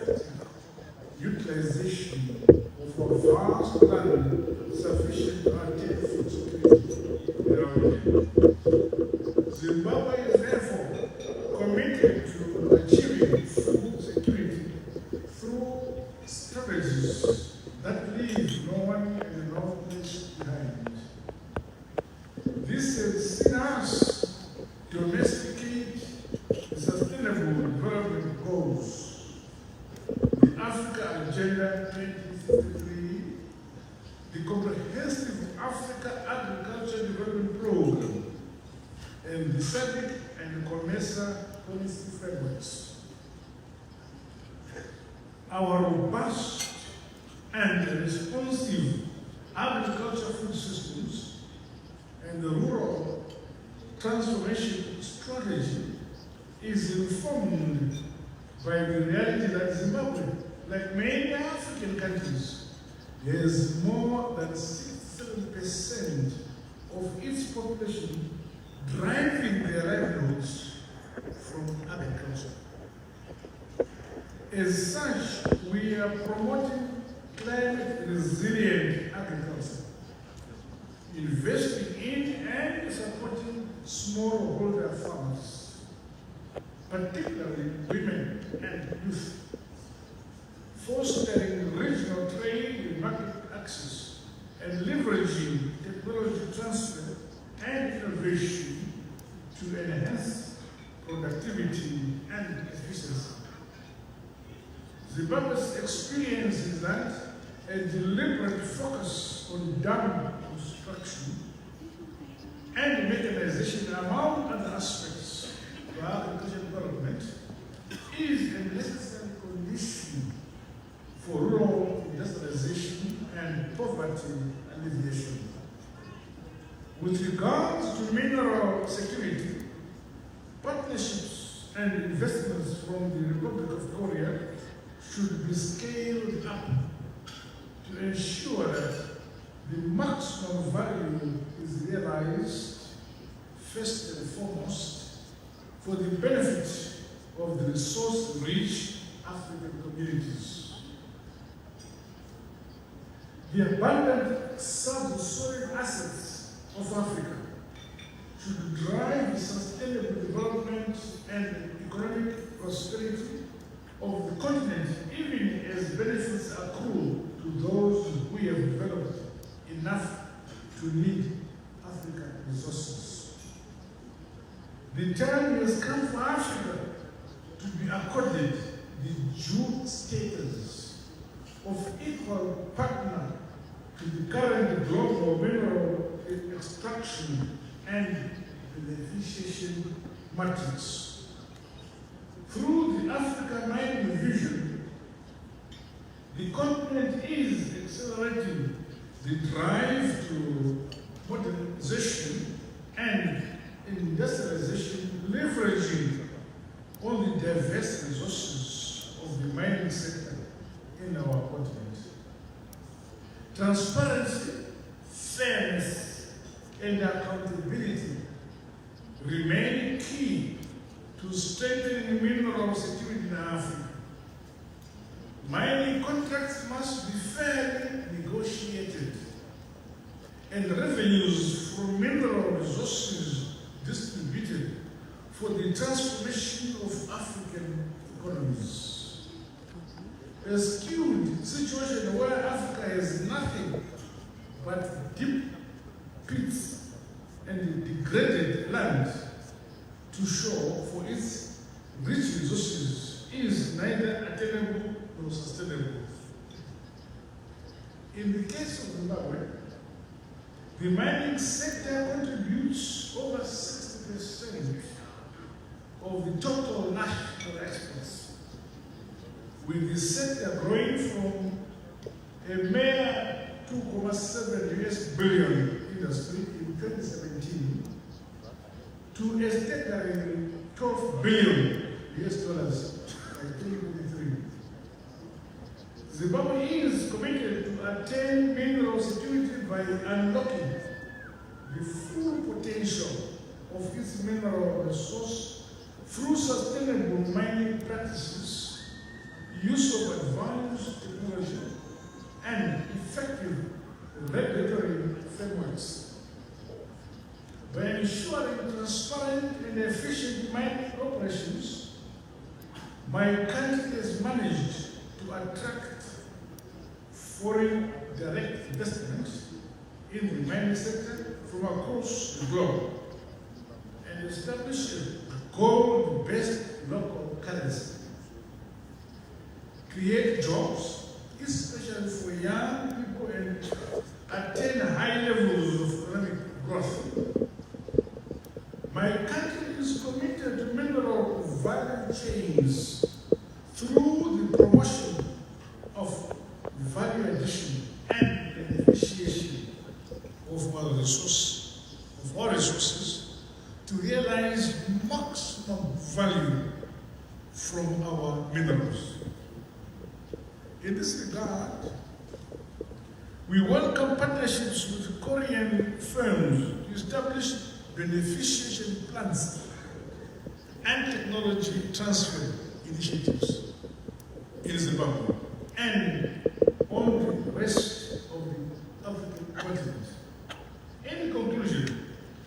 effective utilization of our vast land sufficient to attain food security in our region. Zimbabwe is therefore committed to achieving food security through strategies that leave no one and no place behind. This has seen us domesticate the Sustainable Development Goals, the Africa Agenda 2033, the Comprehensive Africa Agriculture Development Program, and the SADC and the COMESA policy frameworks. Our robust and responsive agriculture food systems and the rural transformation strategy is informed by the reality that Zimbabwe, like many African countries, has more than 67% of its population driving their livelihoods from agriculture. As such, we are promoting climate resilient agriculture, investing in and supporting smallholder farmers, particularly women and youth, fostering regional trade and market access, and leveraging technology transfer and innovation to enhance productivity and efficiency. Zimbabwe's experience is that a deliberate focus on dam construction and mechanization, among other aspects of agricultural development, is a necessary condition for rural industrialization and poverty alleviation. With regards to mineral security, partnerships and investments from the Republic of Korea should be scaled up to ensure that the maximum value is realized first and foremost for the benefit of the resource-rich African communities. The abundant subsoil assets of Africa should drive the sustainable development and economic prosperity of the continent, even as benefits accrue to those who have developed enough to need African resources. The time has come for Africa to be accorded the due status of equal partner to the current global mineral extraction and beneficiation matrix. Through the Africa Mining Vision, the continent is accelerating the drive to modernization and industrialization, leveraging on the diverse resources of the mining sector in our continent. Transparency, fairness, and accountability remain key to strengthening mineral security in Africa. Mining contracts must be fairly negotiated, and revenues from mineral resources distributed for the transformation of African economies. A skewed situation where Africa has nothing but deep pits and degraded land to show for its rich resources is neither attainable nor sustainable. In the case of Zimbabwe, the mining sector contributes over 60% of the total national exports, with the sector growing from a mere 2.7 US billion industry in 2017 to a staggering $12 billion US dollars by 2023. Zimbabwe is committed to attain mineral security by unlocking the full potential of its mineral resource through sustainable mining practices, use my country has managed to attract foreign direct investments in the mining sector from across the globe and establish a gold-based local currency, create jobs, especially for young people, and attain high levels of economic growth. My country is committed to mineral value chains through the promotion of value addition and beneficiation of our resources to realize maximum value from our minerals. In this regard, we welcome partnerships with Korean firms to establish beneficiation plans and technology transfer initiatives in Zimbabwe and on the rest of the African continent. In conclusion,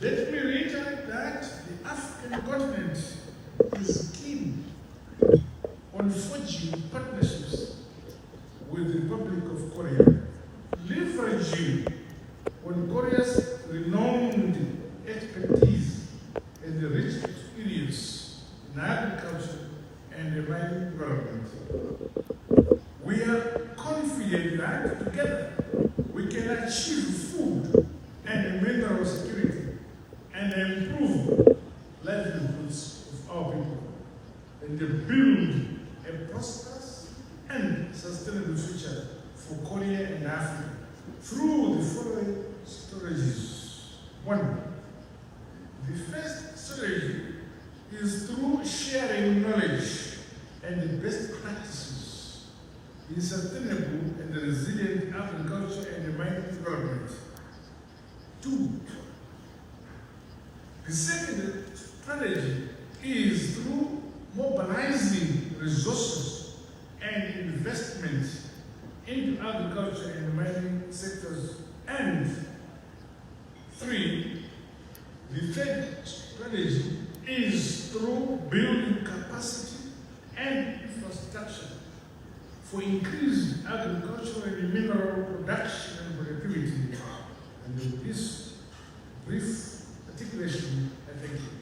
let me reiterate that the African continent is keen on forging partnerships with the Republic of Korea, leveraging on Korea's renowned expertise and the rich experience in agriculture and the mining development. We are confident that together we can achieve food and mineral security and improve livelihoods of our people and build a prosperous and sustainable future for Korea and Africa through the following strategies. 1. The first strategy is through sharing knowledge and the best practices in sustainable and resilient agriculture and mining development. 2. The second strategy is through mobilizing resources and investment into agriculture and mining sectors. And 3. The third strategy is through building capacity and infrastructure for increased agricultural and mineral production and productivity. And with this brief articulation, I thank you.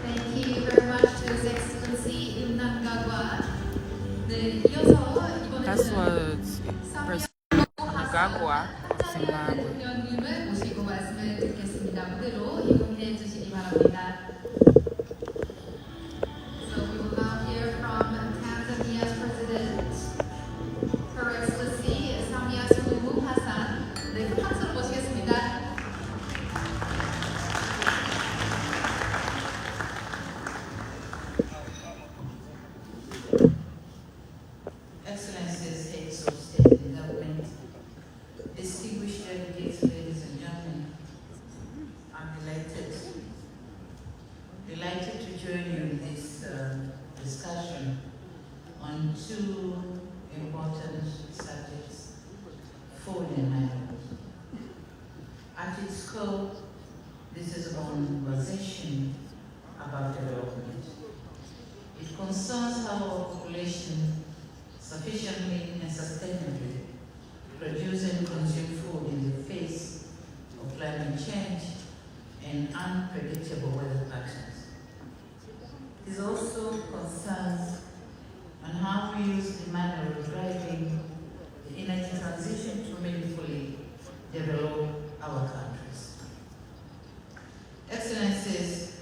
Thank you very much to His Excellency U Mnangagwa. 네, 이어서 이번에는 Mnangagwa, Zimbabwe. 대통령님을 모시고 말씀을 듣겠습니다. 무대로 이동해 주시기 바랍니다. So we will now hear from Tanzania's President, Her Excellency Samia Suluhu Hassan. 네, 큰 박수로 모시겠습니다. Excellencies, heads of state and government, distinguished delegates, ladies and gentlemen, I'm delighted to join you in this discussion on two important subjects, food and minerals. At its core, this is a conversation about development. It concerns how our population sufficiently and sustainably produce and consume food in the face of climate change and unpredictable weather patterns. It also concerns on how we use the manner of driving the energy transition to meaningfully develop our countries. Excellencies,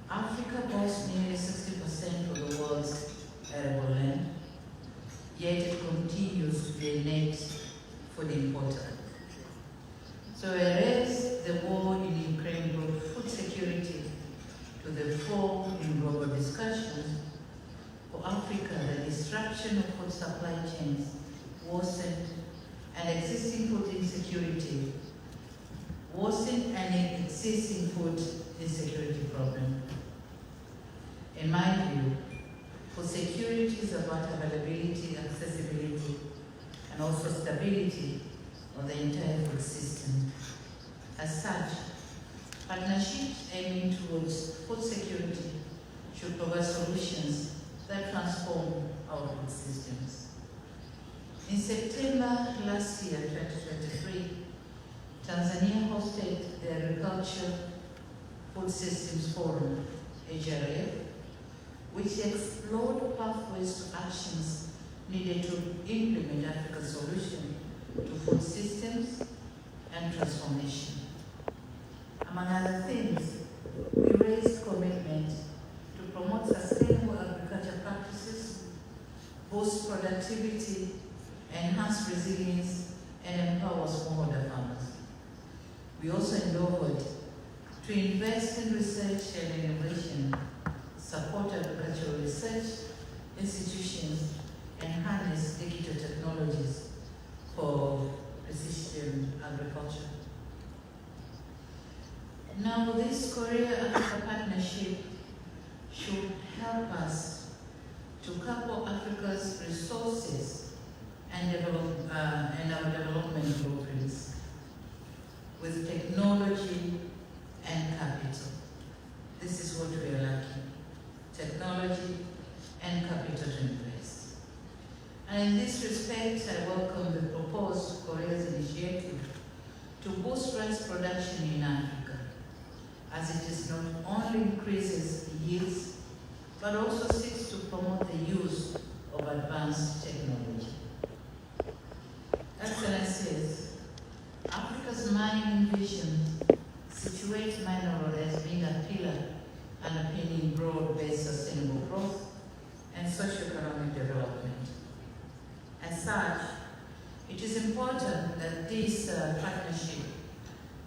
Africa boasts nearly 60% of the world's arable land, yet it continues to be a net food importer. So whereas the war in Ukraine brought food security to the fore in global discussions, for Africa the disruption of food supply chains worsened and existing food insecurity problem. In my view, food security is about availability, accessibility, and also stability of the entire food system. As such, Partnerships aiming towards food security should provide solutions that transform our food systems. In September last year, 2023, Tanzania hosted the Agriculture Food Systems Forum, AGRF, which explored pathways to actions needed to implement Africa's solution to food systems and transformation. Among other things, we raised commitment to promote sustainable agriculture practices, boost productivity, enhance resilience, and empower smallholder farmers. We also endeavored to invest in research and innovation, support agricultural research institutions, and harness digital technologies for precision agriculture. Now, this Korea-Africa partnership should help us to couple Africa's resources and our development blueprints with technology and capital. This is what we are lacking: technology and capital to invest. And in this respect, I welcome the proposed Korea's initiative to boost rice production in Africa, as it is not only increases yields, but also seeks to promote the use of advanced technology. Excellencies, Africa's mining vision situates mineral as being a pillar underpinning broad-based sustainable growth and socio-economic development. As such, it is important that this partnership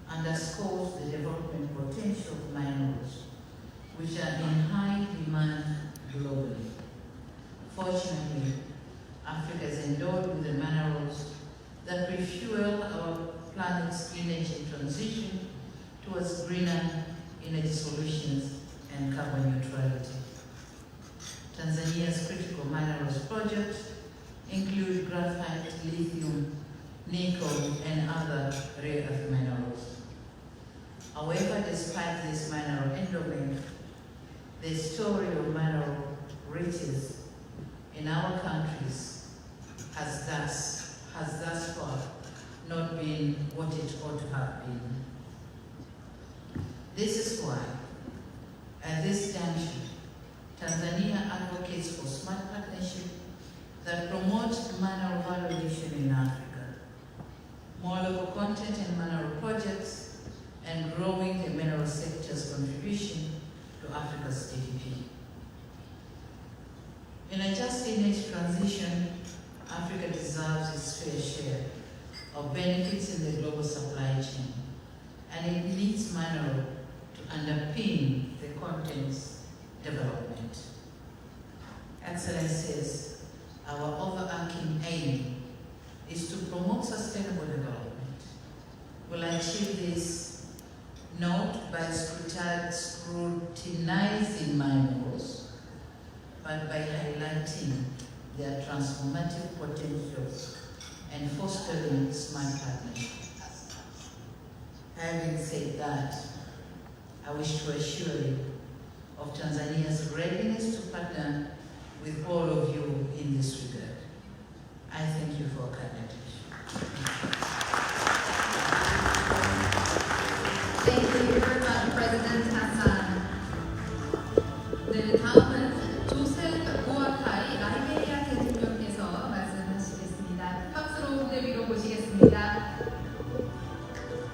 underscores the development potential of minerals, which are in high demand globally. Fortunately, Africa is endowed with the minerals that refuel our planet's energy transition towards greener energy solutions and carbon neutrality. Tanzania's critical minerals projects include graphite, lithium, nickel, and other rare earth minerals. However, despite this mineral endowment, the story of mineral riches in our countries has thus far not been what it ought to have been. This is why, at this juncture, Tanzania advocates for smart partnership that promotes mineral value addition in Africa, more local content in mineral projects, and growing the mineral sector's contribution to Africa's GDP. In a just energy transition, Africa deserves its fair share of benefits in the global supply chain, and it needs mineral to underpin the continent's development. Excellencies, our overarching aim is to promote sustainable development. We'll achieve this not by scrutinizing minerals, but by highlighting their transformative potentials and fostering smart partnerships. Having said that, I wish to assure you of Tanzania's readiness to partner with all of you in this regard. I thank you for your kind attention. Thank you very much, President Hassan. 네, 다음은 조셉 보아카이 라이베리아 대통령께서 말씀하시겠습니다. 박수로 무대 위로 모시겠습니다.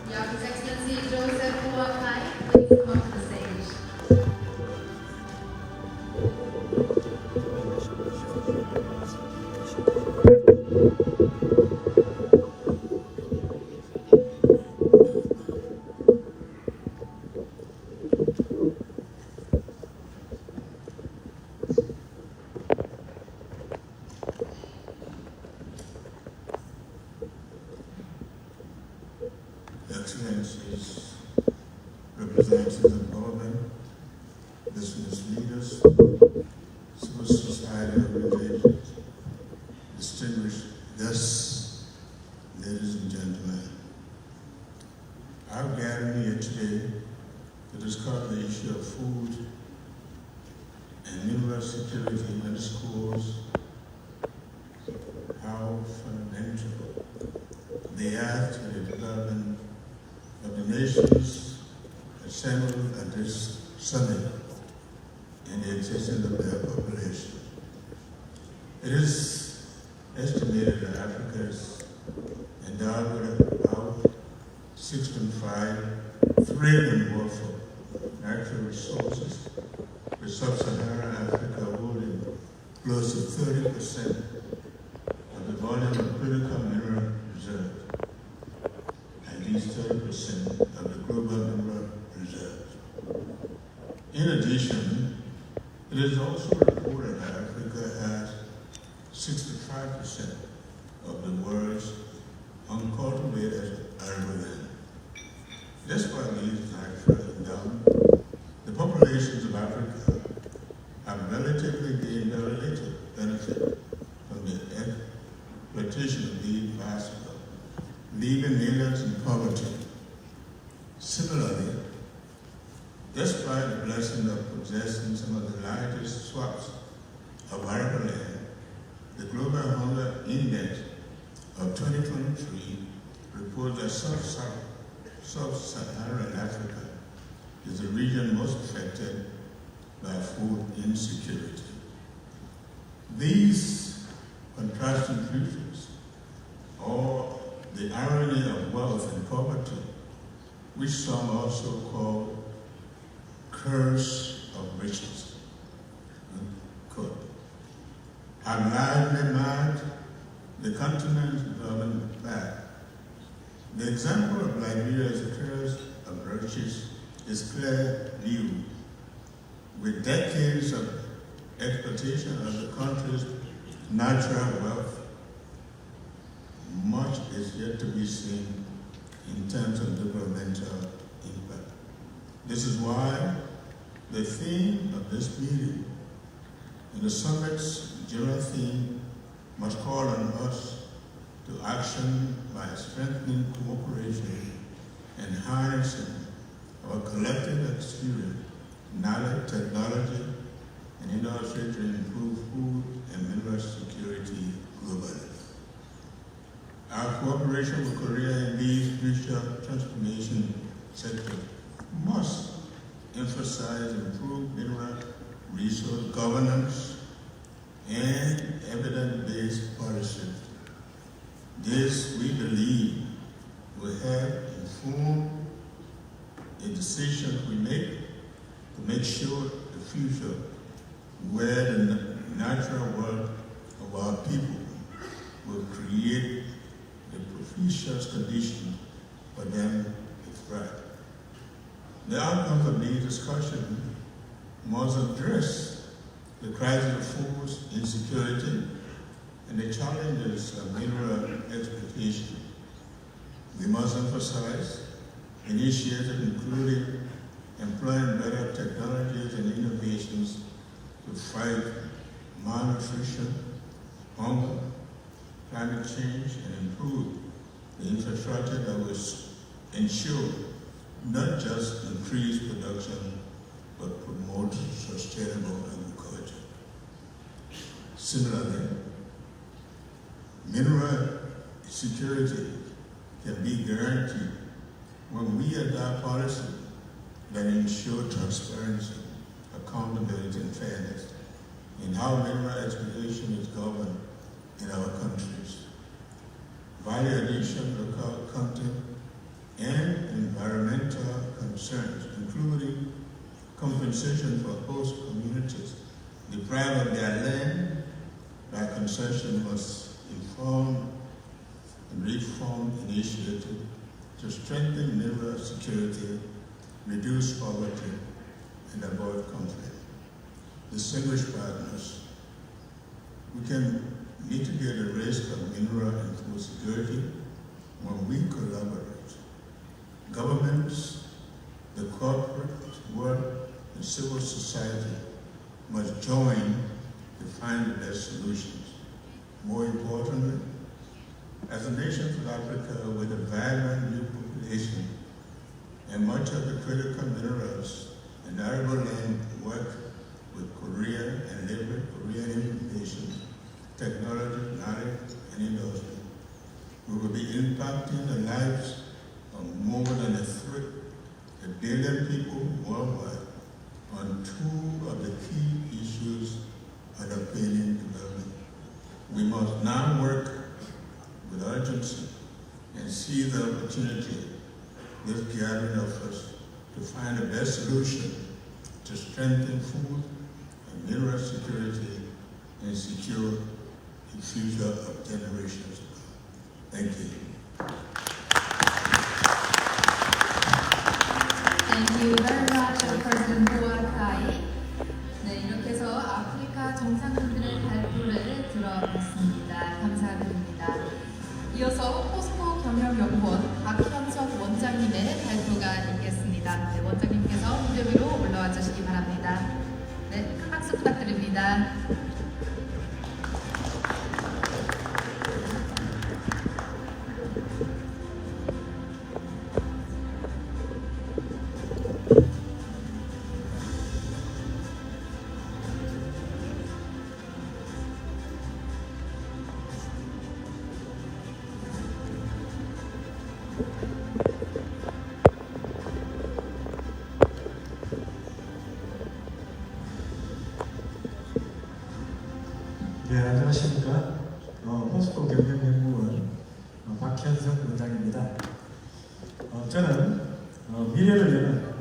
Yeah, His Excellency Joseph Boakai, please come up to the stage. Excellencies, representatives of government, business leaders, civil society organizations, distinguished guests, ladies and gentlemen. I've gathered here today discuss the issue of food and mineral security underscores how fundamental they are to the development of the nations assembled at this summit and the existence of their population. It is estimated that Africa is endowed with about 6.5 trillion worth of natural resources, with sub-Saharan Africa holding close to 30% of the volume of critical mineral reserves, at least 30% of the global mineral reserves. In addition, it is also reported that Africa has 65% of the world's uncultivated arable land. Despite these natural endowments, the populations of Africa have relatively gained very little benefit from the exploitation of these vast wealth, leaving millions in poverty. Similarly, despite the blessing of possessing some of the largest swaths of arable land, the Global Hunger Index of 2023 reports that sub-Saharan Africa is the region most affected by food insecurity. These contrasting features, or the irony of wealth and poverty, which some also call curse of riches, have largely marked the continent's development back. The example of Liberia's curse of riches is clear view. With decades of exploitation of the country's natural wealth, much is yet to be seen in terms of developmental impact. This is why the theme of this meeting and the summit's general theme must call on us to action by strengthening cooperation and harnessing our collective experience, knowledge, technology, and industry to improve food and mineral security globally. Our cooperation with Korea in these future transformation sectors must emphasize improved mineral resource governance and evidence-based policy. This, we believe, will help inform the decisions we make to make sure the future where the natural wealth of our people will create the propitious conditions for them to thrive. The outcome of these discussions must address the crisis of food insecurity and the challenges of mineral exploitation. We must emphasize initiatives including employing better technologies and innovations to fight malnutrition, hunger, climate change, and improve the infrastructure that will ensure not just increased production, but promote sustainable agriculture. Similarly, mineral security can be guaranteed when we adopt policy that ensure transparency, accountability, and fairness in how mineral exploitation is governed in our countries. Value addition, local content, and environmental concerns, including compensation for host communities deprived of their land by concession, must inform and reform initiatives to strengthen mineral security, reduce poverty, and avoid conflict. Distinguished partners, we can mitigate the risk of mineral and food security when we collaborate. Governments, the corporate world, and civil society must join to find the best solutions. More importantly, as a nation of Africa with a vibrant new population and much of the critical minerals this gathering of us to find the best solution to strengthen food and mineral security and secure the future of generations. Thank you. Thank you very much, President Boakai. 네, 이렇게 해서 아프리카 정상군들의 발표를 들어봤습니다. 감사드립니다. 이어서 포스코 경영연구원 박현석 원장님의 발표가 있겠습니다. 네, 원장님께서 무대 위로 올라와 주시기 바랍니다. 네, 큰 박수 부탁드립니다. 네, 안녕하십니까. 포스코 경영연구원 박현석 원장입니다. 저는 미래를 여는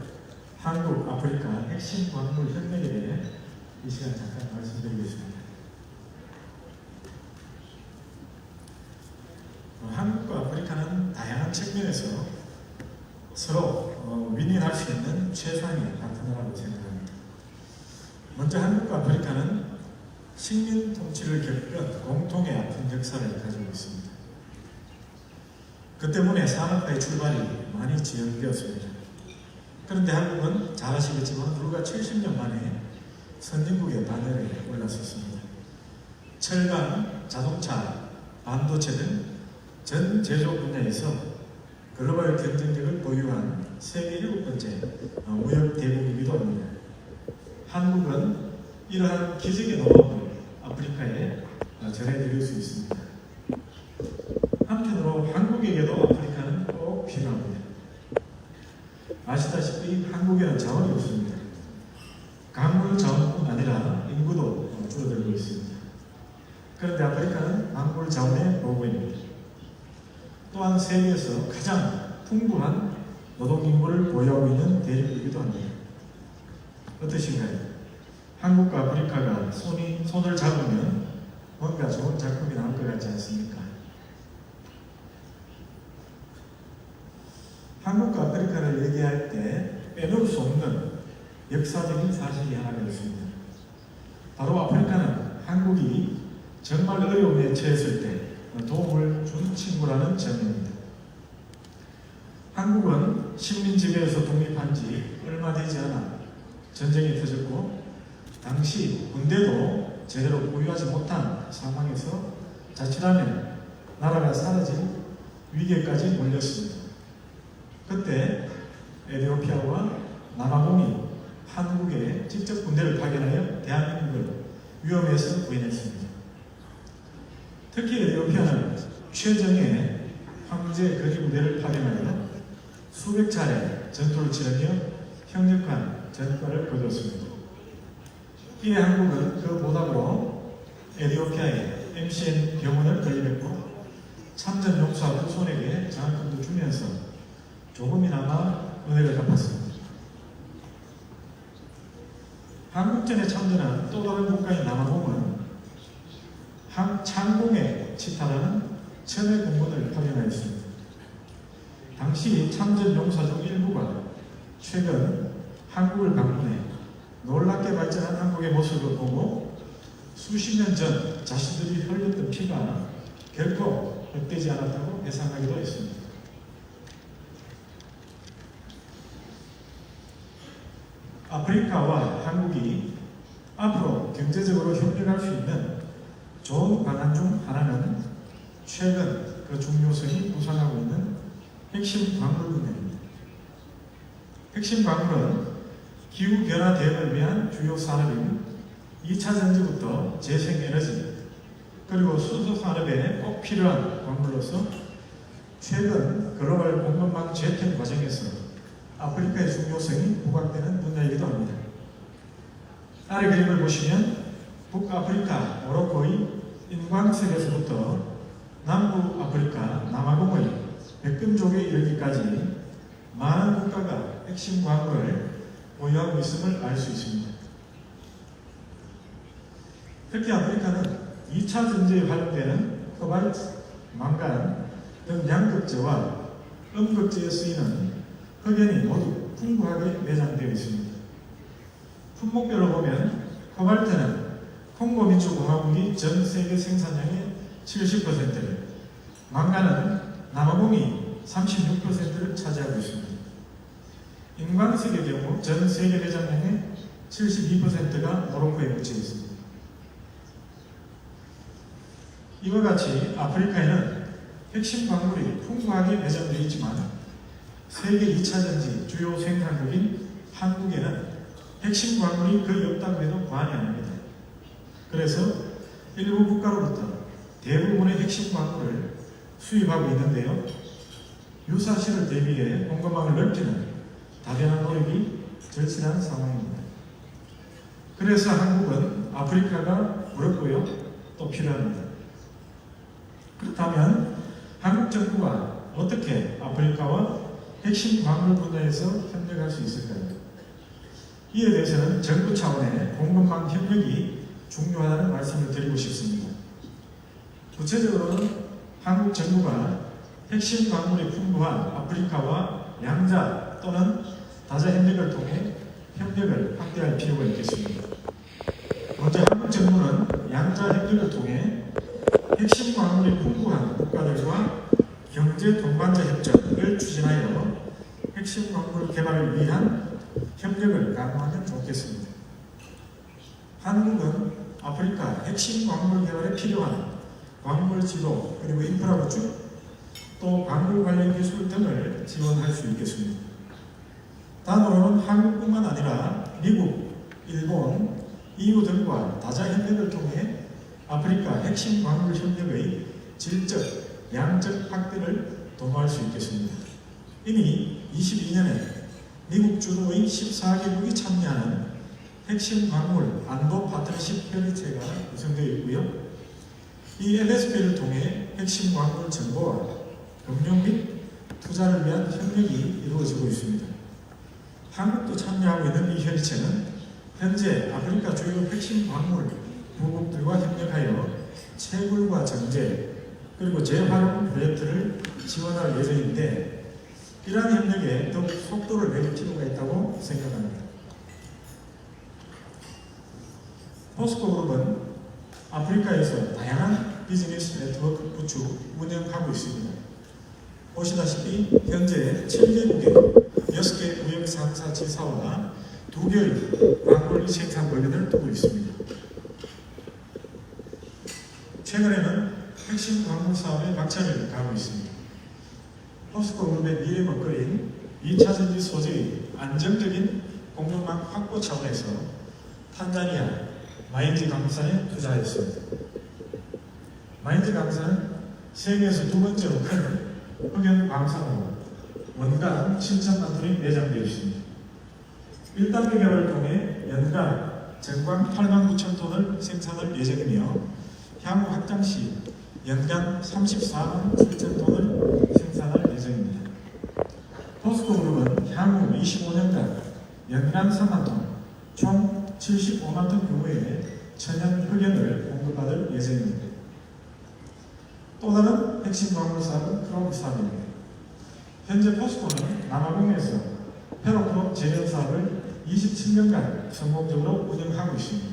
한국, 아프리카 핵심 광물 협력에 대해 이 시간 잠깐 말씀드리겠습니다. 한국과 아프리카는 다양한 측면에서 서로 윈윈할 수 있는 최상의 파트너라고 생각합니다. 먼저 한국과 아프리카는 식민 통치를 겪은 공통의 아픈 역사를 가지고 있습니다. 그 때문에 산업화의 출발이 많이 지연되었습니다. 그런데 한국은 잘 아시겠지만 불과 70년 만에 선진국의 반열에 올랐었습니다. 철강, 자동차, 반도체 등 전 제조 분야에서 글로벌 경쟁력을 보유한 세계 7번째 무역 대국이기도 합니다. 한국은 이러한 기적의 노하우를 아프리카에 전해드릴 수 있습니다. 한편으로 한국에게도 아프리카는 꼭 필요합니다. 아시다시피 한국에는 자원이 없습니다. 강물 자원뿐 아니라 인구도 줄어들고 있습니다. 그런데 아프리카는 강물 자원의 보고입니다. 또한 세계에서 가장 풍부한 노동인구를 보유하고 있는 대륙이기도 합니다. 어떠신가요? 한국과 아프리카가 손을 잡으면 뭔가 좋은 작품이 나올 것 같지 않습니까? 한국과 아프리카를 얘기할 때 빼놓을 수 없는 역사적인 사실이 하나가 있습니다. 바로 아프리카는 한국이 정말 어려움에 처했을 때 도움을 준 친구라는 점입니다. 한국은 식민 지배에서 독립한 지 얼마 되지 않아 전쟁이 터졌고 당시 군대도 제대로 보유하지 못한 상황에서 자칫하면 나라가 사라질 위기에까지 몰렸습니다. 그때 에티오피아와 남아공이 한국에 직접 군대를 파견하여 대한민국을 위험에서 구해냈습니다. 특히 에티오피아는 최정예 황제 거리부대를 파견하여 수백 차례 전투를 치르며 강력한 전과를 거두었습니다. 이에 한국은 그 보답으로 에티오피아에 MCN 병원을 건립했고 참전 용사 후손에게 장학금도 주면서 조금이나마 은혜를 갚았습니다. 한국전에 참전한 또 다른 국가인 남아공은 창공에 치타라는 천의 공군을 파견하였습니다. 당시 참전 용사 중 일부가 최근 한국을 방문해 놀랍게 발전한 한국의 모습을 보고 수십 년 전 자신들이 흘렸던 피가 결코 헛되지 않았다고 예상하기도 했습니다. 아프리카와 한국이 앞으로 경제적으로 협력할 수 있는 좋은 방안 중 하나는 최근 그 중요성이 부상하고 있는 핵심 광물 분야입니다. 핵심 광물은 기후변화 대응을 위한 주요 산업인 2차 전지부터 재생에너지 그리고 수소산업에 꼭 필요한 광물로서 최근 글로벌 공급망 재편 과정에서 아프리카의 중요성이 부각되는 분야이기도 합니다. 아래 그림을 보시면 북아프리카 모로코의 인광석에서부터 남부 아프리카 남아공의 백금족에 이르기까지 많은 국가가 핵심 광물을 보유하고 있음을 알 수 있습니다. 특히 아프리카는 2차 전지에 활용되는 코발트, 망간 등 양극재와 음극재에 쓰이는 흑연이 모두 풍부하게 내장되어 있습니다. 품목별로 보면 코발트는 콩고 민주공화국이 전 세계 생산량의 70%를, 망간은 남아공이 36%를 차지하고 있습니다. 인광석의 경우 전 세계 내장량의 72%가 모로코에 묻혀 있습니다. 이와 같이 아프리카에는 핵심 광물이 풍부하게 내장되어 있지만 세계 2차 전지 주요 생산국인 한국에는 핵심 광물이 거의 없다고 해도 과언이 아닙니다. 그래서 일부 국가로부터 대부분의 핵심 광물을 수입하고 있는데요. 유사시를 대비해 공급망을 넓히는 다변한 노력이 절실한 상황입니다. 그래서 한국은 아프리카가 부럽고요, 또 필요합니다. 그렇다면 한국 정부가 어떻게 아프리카와 핵심 광물 분야에서 협력할 수 있을까요? 이에 대해서는 정부 차원의 공급망 협력이 중요하다는 말씀을 드리고 싶습니다. 구체적으로는 한국 정부가 핵심 광물이 풍부한 아프리카와 양자 또는 다자 협력을 통해 협력을 확대할 필요가 있겠습니다. 먼저 한국 정부는 양자 협력을 통해 핵심 광물이 풍부한 국가들과 경제 동반자 협정을 추진하여 핵심 광물 개발을 위한 협력을 강화하면 좋겠습니다. 한국은 아프리카 핵심 광물 개발에 필요한 광물 지도 그리고 인프라 구축 또 광물 관련 기술 등을 지원할 수 있겠습니다. 다음으로는 한국뿐만 아니라 미국, 일본, EU 등과 다자 협력을 통해 아프리카 핵심 광물 협력의 질적, 양적 확대를 도모할 수 있겠습니다. 이미 22년에 미국 주도의 14개국이 참여하는 핵심 광물 안보 파트너십 협의체가 구성되어 있고요. 이 LSP를 통해 핵심 광물 정보와 금융 및 투자를 위한 협력이 이루어지고 있습니다. 한국도 참여하고 있는 이 협의체는 현재 아프리카 주요 핵심 광물 부국들과 협력하여 채굴과 정제 그리고 재활용 프로젝트를 지원할 예정인데 이러한 협력에 더욱 속도를 내릴 필요가 있다고 생각합니다. 포스코 그룹은 아프리카에서 다양한 비즈니스 네트워크 구축, 운영하고 있습니다. 보시다시피 현재 7개국의 6개 무역 상사 지사와 2개의 광물 생산 권리를 두고 있습니다. 최근에는 핵심 광물 사업에 박차를 가하고 있습니다. 포스코 그룹의 미래 먹거리인 2차 전지 소재의 안정적인 공급망 확보 차원에서 탄자니아 마인지 강산에 투자했습니다. 마인지 강산은 세계에서 두 번째로 큰 흑연 광산으로 원간 7,000만 톤이 내장되어 있습니다. 1단계 개발을 통해 연간 전광 8만 9천 톤을 생산할 예정이며 향후 확장 시 연간 34만 7천 톤을 생산할 예정입니다. 포스코 그룹은 향후 25년간 연간 3만 톤, 총 75만 톤 규모의 천연 흑연을 공급받을 예정입니다. 또 다른 핵심 광물 사업은 크롬 사업입니다. 현재 포스코는 남아공에서 페로크롬 제련 사업을 27년간 성공적으로 운영하고 있습니다.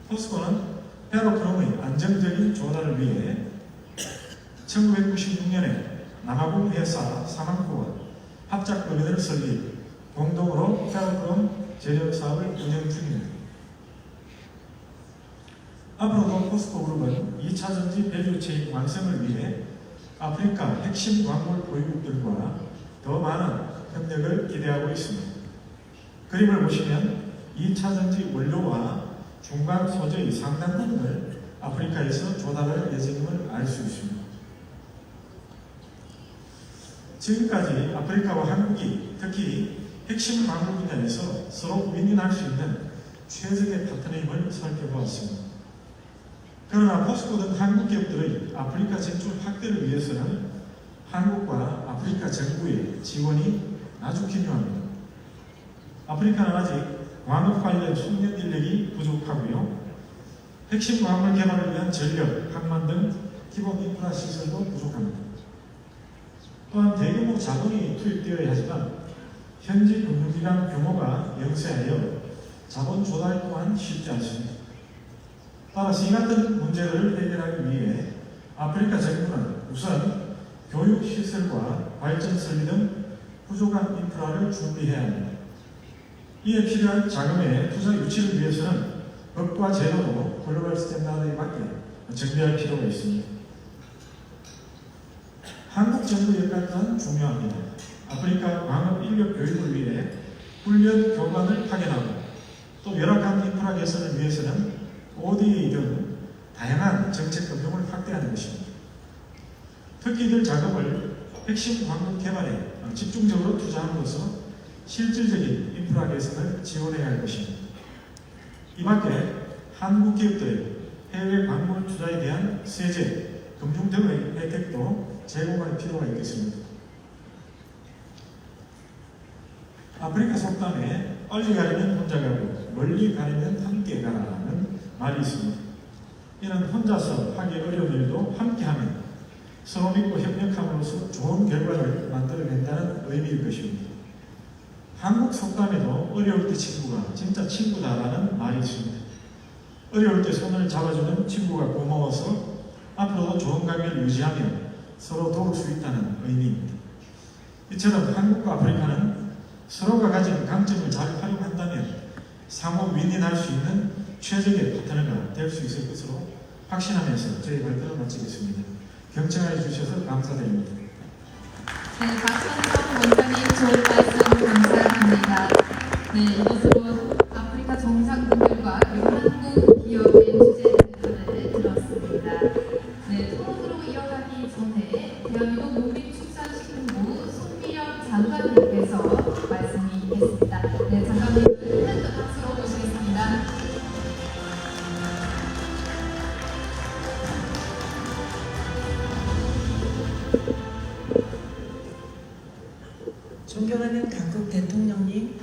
포스코는 페로크롬의 안정적인 조달을 위해 1996년에 남아공 회사 사망코와 합작법인을 설립, 공동으로 페로크롬 제련 사업을 운영 중입니다. 앞으로도 포스코 그룹은 2차 전지 밸류체인 완성을 위해 아프리카 핵심 광물 보유국들과 더 많은 협력을 기대하고 있습니다. 그림을 보시면 2차 전지 원료와 중간 소재의 상당 부분을 아프리카에서 조달할 예정임을 알 수 있습니다. 지금까지 아프리카와 한국이 특히 핵심 광물 분야에서 서로 윈윈할 수 있는 최적의 파트너임을 살펴보았습니다. 그러나 포스코 등 한국 기업들의 아프리카 진출 확대를 위해서는 한국과 아프리카 정부의 지원이 아주 중요합니다. 아프리카는 아직 광업 관련 숙련 인력이 부족하고요. 핵심 광물 개발을 위한 전력, 항만 등 기본 인프라 시설도 부족합니다. 또한 대규모 자본이 투입되어야 하지만 현지 금융기관 규모가 영세하여 자본 조달 또한 쉽지 않습니다. 따라서 이 같은 문제들을 해결하기 위해 아프리카 정부는 우선 교육시설과 발전 설비 등 부족한 인프라를 준비해야 합니다. 이에 필요한 자금의 투자 유치를 위해서는 법과 제도도 글로벌 스탠다드에 맞게 정비할 필요가 있습니다. 한국 정부 역할 또한 중요합니다. 아프리카 광업 인력 교육을 위해 훈련 교관을 파견하고 또 열악한 인프라 개선을 위해서는 ODA 등 다양한 정책 금융을 확대하는 것입니다. 특히 이들 자금을 핵심 광물 개발에 집중적으로 투자함으로써 실질적인 인프라 개선을 지원해야 할 것입니다. 이 밖에 한국 기업들의 해외 광물 투자에 대한 세제, 금융 등의 혜택도 제공할 필요가 있겠습니다. 아프리카 속담에 빨리 가려면 혼자 가고 멀리 가려면 함께 가라는 말이 있습니다. 이는 혼자서 하기 어려운 일도 함께하면 서로 믿고 협력함으로써 좋은 결과를 만들어낸다는 의미일 것입니다. 한국 속담에도 어려울 때 친구가 진짜 친구다라는 말이 있습니다. 어려울 때 손을 잡아주는 친구가 고마워서 앞으로도 좋은 관계를 유지하며 서로 도울 수 있다는 의미입니다. 이처럼 한국과 아프리카는 서로가 가진 강점을 잘 활용한다면 상호 윈윈할 수 있는 최적의 파트너가 될 수 있을 것으로 확신하면서 저희 발표를 마치겠습니다. 경청해 주셔서 감사드립니다. 네, 박선성 원장님 좋은 말씀 감사합니다. 네, 이것으로 아프리카 정상분들과 그리고 한국 기업의 주제들을 들었습니다. 네, 토론으로 이어가기 전에 대한민국 농림축산식품부 송미영 장관님께서 말씀이 있겠습니다. 네, 장관님을 큰 박수로 모시겠습니다. 존경하는 강국 대통령님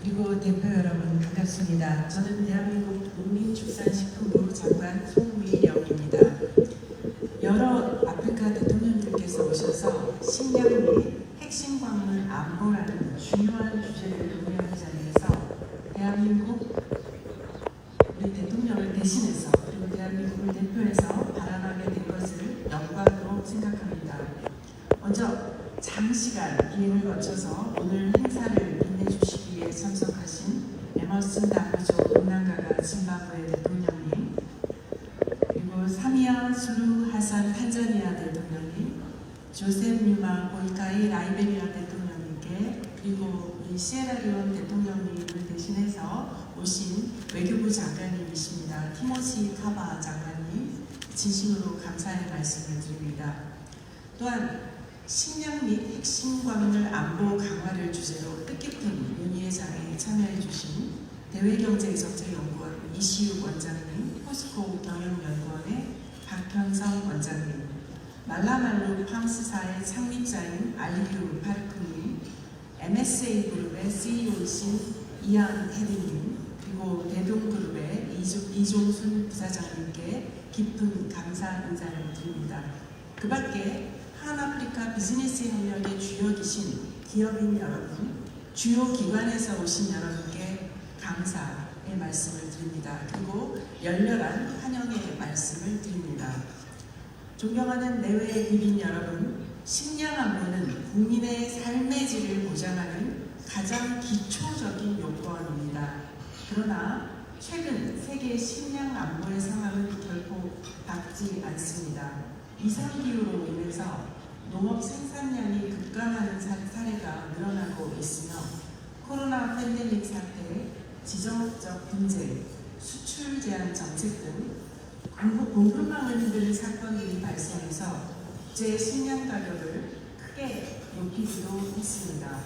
그리고 대표 여러분 반갑습니다. 저는 대한민국 농림축산식품부 장관 송미영입니다. 여러 아프리카 대통령님께서 오셔서 식량 및 핵심 광물 안보라는 중요한 주제를 논의하는 자리에서 대한민국 우리 대통령을 대신해서 그리고 대한민국을 대표해서 발언하게 된 것을 영광으로 생각합니다. 먼저 장시간 기회를 거쳐서 오늘 행사를 빛내주시기 위해 참석하신 에머슨 다미조 동남아가 짐바브웨 대통령님, 그리고 사미아 수루 하산 탄자니아 대통령님, 조셉 뉴마 보이카이 라이베리아 대통령님께 그리고 우리 시에라리온 대통령님을 대신해서 오신 외교부 장관님이십니다. 티모시 카바 장관님 진심으로 감사의 말씀을 드립니다. 또한 식량 및 핵심 광물 안보 강화를 주제로 뜻깊은 논의회 장에 참여해 주신 대외경제정책연구원 이시욱 원장님, 포스코 경영연구원의 박현성 원장님, 말라말루 팜스사의 창립자인 알리유 파르크님, MSA 그룹의 CEO이신 이안 헤드님, 그리고 대동그룹의 이종순 부사장님께 깊은 감사 인사를 드립니다. 그 밖에 한아프리카 비즈니스 협력의 주역이신 기업인 여러분, 주요 기관에서 오신 여러분께 감사의 말씀을 드립니다. 그리고 열렬한 환영의 말씀을 드립니다. 존경하는 내외 귀빈 여러분, 식량 안보는 국민의 삶의 질을 보장하는 가장 기초적인 요건입니다. 그러나 최근 세계 식량 안보의 상황은 결코 밝지 않습니다. 이상기후로 인해서 농업 생산량이 급감하는 사례가 늘어나고 있으며 코로나 팬데믹 사태, 지정학적 분쟁, 수출 제한 정책 등 공급망을 흔드는 사건들이 발생해서 국제 식량 가격을 크게 높이기도 했습니다.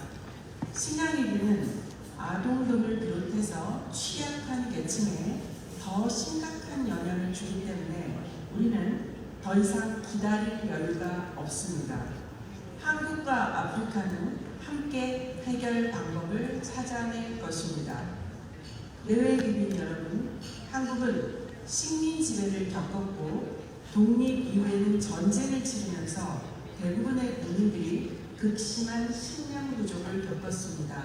식량위기는 아동 등을 비롯해서 취약한 계층에 더 심각한 영향을 주기 때문에 우리는 더 이상 기다릴 여유가 없습니다. 한국과 아프리카는 함께 해결 방법을 찾아낼 것입니다. 내외 국민 여러분, 한국은 식민 지배를 겪었고 독립 이후에는 전쟁을 치르면서 대부분의 국민들이 극심한 식량 부족을 겪었습니다.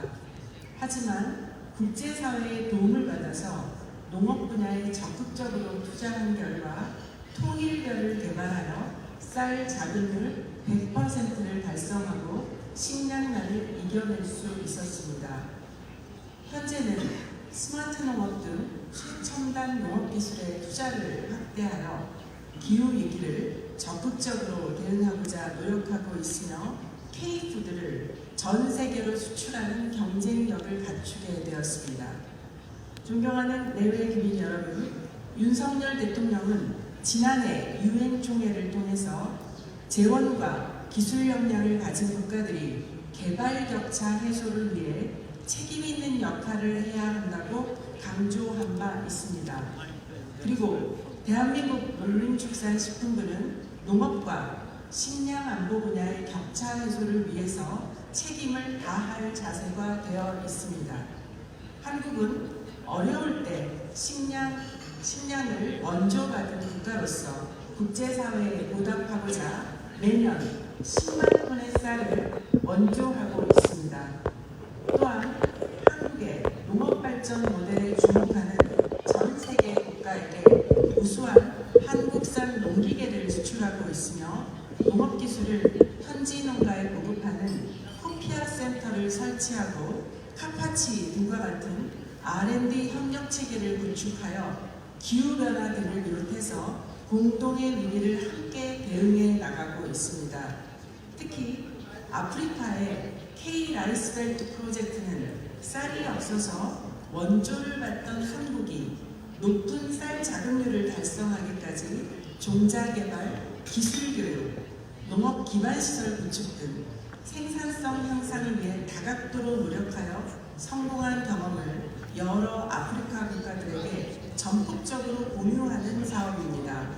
하지만 국제사회의 도움을 받아서 농업 분야에 적극적으로 투자한 결과 통일별을 개발하여 쌀 자급률 100%를 달성하고 식량난을 이겨낼 수 있었습니다. 현재는 스마트 농업 등 최첨단 농업 기술의 투자를 확대하여 기후 위기를 적극적으로 대응하고자 노력하고 있으며 K푸드를 전 세계로 수출하는 경쟁력을 갖추게 되었습니다. 존경하는 내외 국민 여러분, 윤석열 대통령은 지난해 UN 총회를 통해서 재원과 기술 역량을 가진 국가들이 개발 격차 해소를 위해 책임 있는 역할을 해야 한다고 강조한 바 있습니다. 그리고 대한민국 농림축산식품부는 농업과 식량 안보 분야의 격차 해소를 위해서 책임을 다할 자세가 되어 있습니다. 한국은 어려울 때 식량을 먼저 받은 국가로서 국제사회에 보답하고자 매년 10만 톤의 쌀을 원조하고 있습니다. 또한 한국의 농업발전 모델에 주목하는 전 세계 국가에게 우수한 한국산 농기계를 수출하고 있으며 농업기술을 현지 농가에 보급하는 코피아 센터를 설치하고 카파치 등과 같은 R&D 협력 체계를 구축하여 기후변화 등을 비롯해서 공동의 위기를 함께 대응해 나가고 있습니다. 특히 아프리카의 K-라이스벨트 프로젝트는 쌀이 없어서 원조를 받던 한국이 높은 쌀 자급률을 달성하기까지 종자 개발, 기술 교육, 농업 기반 시설 구축 등 생산성 향상을 위해 다각도로 노력하여 성공한 경험을 여러 아프리카 국가들에게 전폭적으로 공유하는 사업입니다.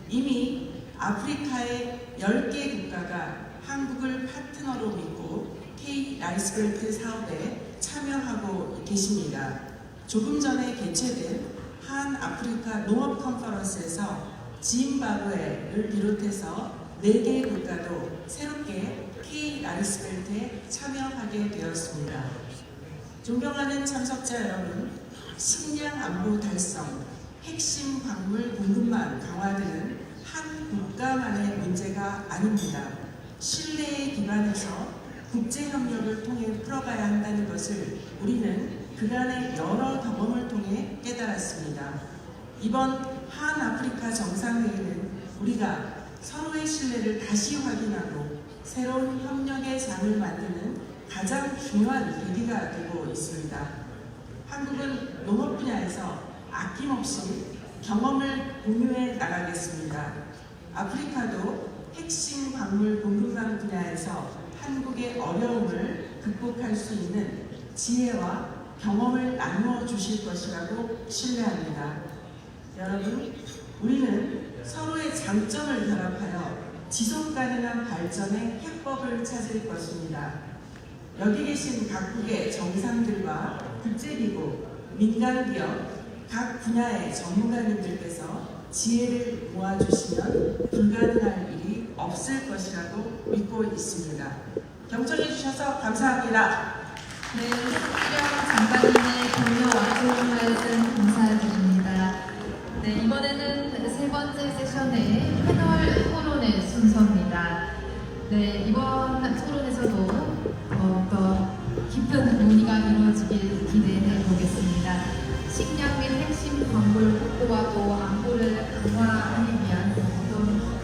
이미 아프리카의 10개 국가가 한국을 파트너로 믿고 K-라이스벨트 사업에 참여하고 계십니다. 조금 전에 개최된 한 아프리카 농업 컨퍼런스에서 짐바브웨를 비롯해서 4개 국가도 새롭게 K-라이스벨트에 참여하게 되었습니다. 존경하는 참석자 여러분, 식량 안보 달성, 핵심 광물 공급망 강화는 한 국가만의 문제가 아닙니다. 신뢰에 기반해서 국제협력을 통해 풀어가야 한다는 것을 우리는 그간의 여러 경험을 통해 깨달았습니다. 이번 한 아프리카 정상회의는 우리가 서로의 신뢰를 다시 확인하고 새로운 협력의 장을 만드는 가장 중요한 계기가 되고 있습니다. 한국은 농업 분야에서 아낌없이 경험을 공유해 나가겠습니다. 아프리카도 핵심 광물 공급망 분야에서 한국의 어려움을 극복할 수 있는 지혜와 경험을 나누어 주실 것이라고 신뢰합니다. 여러분, 우리는 서로의 장점을 결합하여 지속가능한 발전의 해법을 찾을 것입니다. 여기 계신 각국의 정상들과 국제기구, 민간기업, 각 분야의 전문가님들께서 지혜를 모아주시면 불가능할 일이 없을 것이라고 믿고 있습니다. 경청해 주셔서 감사합니다. 네, 홍기령 장관님의 격려와 좋은 말씀 감사드립니다. 네, 이번에는 세 번째 세션의 패널 토론의 순서입니다. 네, 이번 토론에서도 더 깊은 논의가 이루어지길 기대해 보겠습니다. 식량 및 핵심 광물 확보와 또 안보를 강화하기 위한 어떤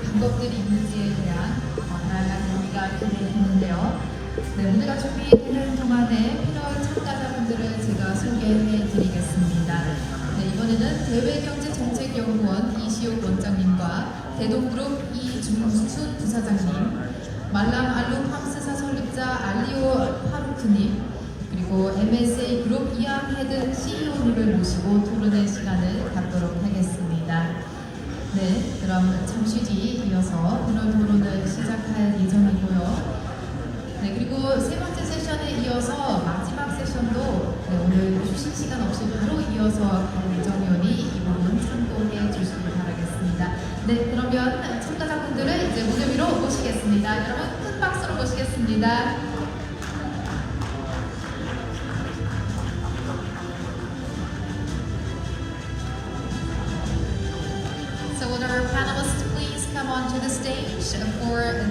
방법들이 있는지에 대한 다양한 논의가 기대되는데요. 네, 문제가 준비되는 동안에 패널 참가자분들을 제가 소개해 드리겠습니다. 네, 이번에는 대외경제정책연구원 이시옥 원장님과 대동그룹 이중순 부사장님, 말람 알룸팜스사 설립자 알리오 파루크님, 그리고 MSA 그룹 이암 헤드 CEO님을 모시고 토론의 시간을 갖도록 하겠습니다. 네, 그럼 잠시 뒤 이어서 패널 토론을 시작할 예정이고요. 네, 그리고 세 번째 세션에 이어서 마지막 세션도 오늘 쉬신 시간 없이 바로 이어서 할 예정이오니 이 부분 참고해 주시기 바라겠습니다. 네, 그러면 참가자분들을 이제 무대 위로 모시겠습니다. 여러분 큰 박수로 모시겠습니다. So will our panelists please come onto the stage for